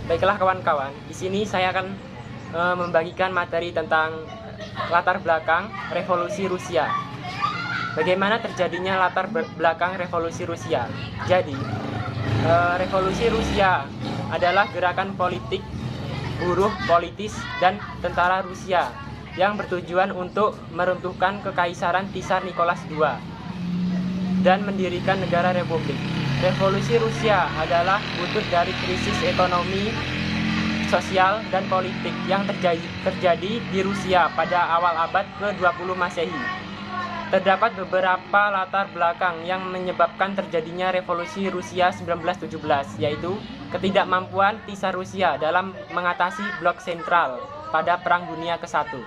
Baiklah kawan-kawan, di sini saya akan membagikan materi tentang latar belakang revolusi Rusia. Bagaimana terjadinya latar belakang revolusi Rusia? Jadi, revolusi Rusia adalah gerakan politik buruh, politis, dan tentara Rusia yang bertujuan untuk meruntuhkan kekaisaran Tsar Nicholas II dan mendirikan negara republik. Revolusi Rusia adalah buntut dari krisis ekonomi, sosial, dan politik yang terjadi di Rusia pada awal abad ke-20 Masehi. Terdapat beberapa latar belakang yang menyebabkan terjadinya revolusi Rusia 1917, yaitu ketidakmampuan Tsar Rusia dalam mengatasi blok sentral pada Perang Dunia ke-1.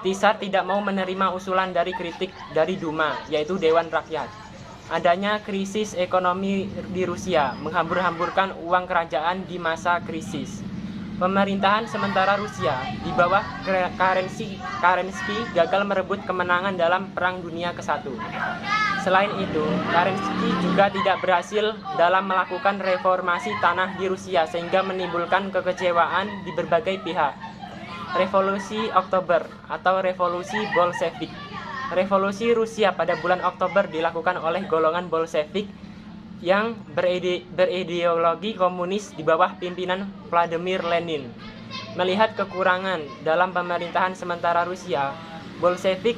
Tsar tidak mau menerima usulan dari kritik dari Duma, yaitu Dewan Rakyat. Adanya krisis ekonomi di Rusia menghambur-hamburkan uang kerajaan di masa krisis. Pemerintahan sementara Rusia di bawah Kerensky gagal merebut kemenangan dalam Perang Dunia ke-1. Selain itu, Kerensky juga tidak berhasil dalam melakukan reformasi tanah di Rusia sehingga menimbulkan kekecewaan di berbagai pihak. Revolusi Oktober atau Revolusi Bolshevik. Revolusi Rusia pada bulan Oktober dilakukan oleh golongan Bolshevik yang berideologi komunis di bawah pimpinan Vladimir Lenin. Melihat kekurangan dalam pemerintahan sementara Rusia, Bolshevik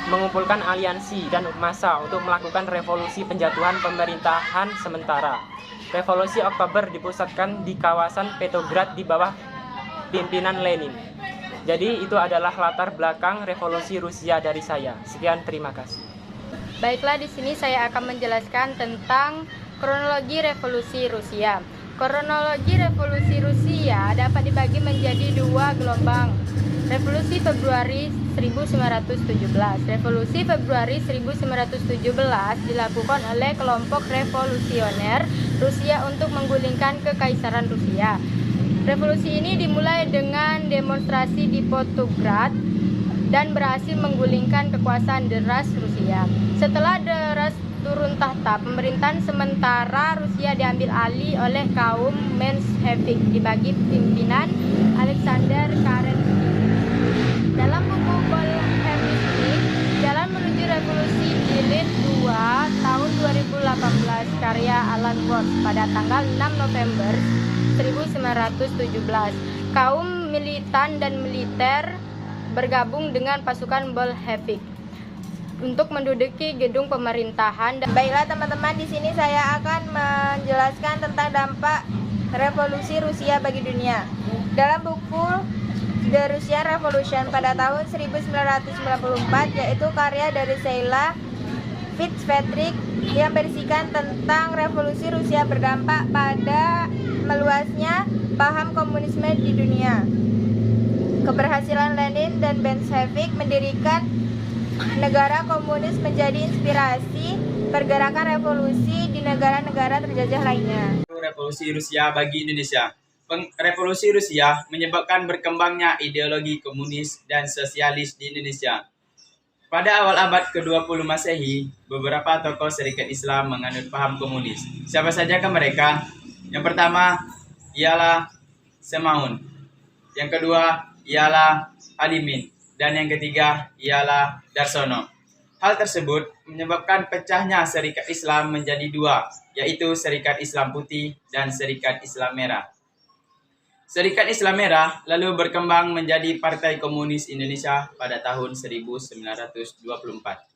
mengumpulkan aliansi dan massa untuk melakukan revolusi penjatuhan pemerintahan sementara. Revolusi Oktober dipusatkan di kawasan Petrograd di bawah pimpinan Lenin. Jadi itu adalah latar belakang revolusi Rusia dari saya. Sekian, terima kasih. Baiklah, di sini saya akan menjelaskan tentang kronologi revolusi Rusia. Kronologi revolusi Rusia dapat dibagi menjadi dua gelombang. Revolusi Februari 1917. Revolusi Februari 1917 dilakukan oleh kelompok revolusioner Rusia untuk menggulingkan kekaisaran Rusia. Revolusi ini dimulai dengan demonstrasi di Petrograd dan berhasil menggulingkan kekuasaan deras Rusia. Setelah deras turun tahta, pemerintahan sementara Rusia diambil alih oleh kaum Menshevik dibagi pimpinan Alexander Kerensky. Dalam buku Bolshevik, Jalan Menuju Revolusi Jilid 2 tahun 2018 karya Alan Watts pada tanggal 6 November 1917, kaum militan dan militer bergabung dengan pasukan Bolshevik untuk menduduki gedung pemerintahan. Baiklah teman-teman, di sini saya akan menjelaskan tentang dampak revolusi Rusia bagi dunia. Dalam buku The Russian Revolution pada tahun 1994, yaitu karya dari Sheila Fitzpatrick yang berisikan tentang revolusi Rusia berdampak pada meluasnya paham komunisme di dunia. Keberhasilan Lenin dan Bolshevik mendirikan negara komunis menjadi inspirasi pergerakan revolusi di negara-negara terjajah lainnya. Revolusi Rusia bagi Indonesia. Revolusi Rusia menyebabkan berkembangnya ideologi komunis dan sosialis di Indonesia. Pada awal abad ke-20 Masehi, beberapa tokoh Serikat Islam menganut paham komunis. Siapa sajakah mereka? Yang pertama ialah Semaun, yang kedua ialah Alimin, dan yang ketiga ialah Darsono. Hal tersebut menyebabkan pecahnya Serikat Islam menjadi dua, yaitu Serikat Islam Putih dan Serikat Islam Merah. Serikat Islam Merah lalu berkembang menjadi Partai Komunis Indonesia pada tahun 1924.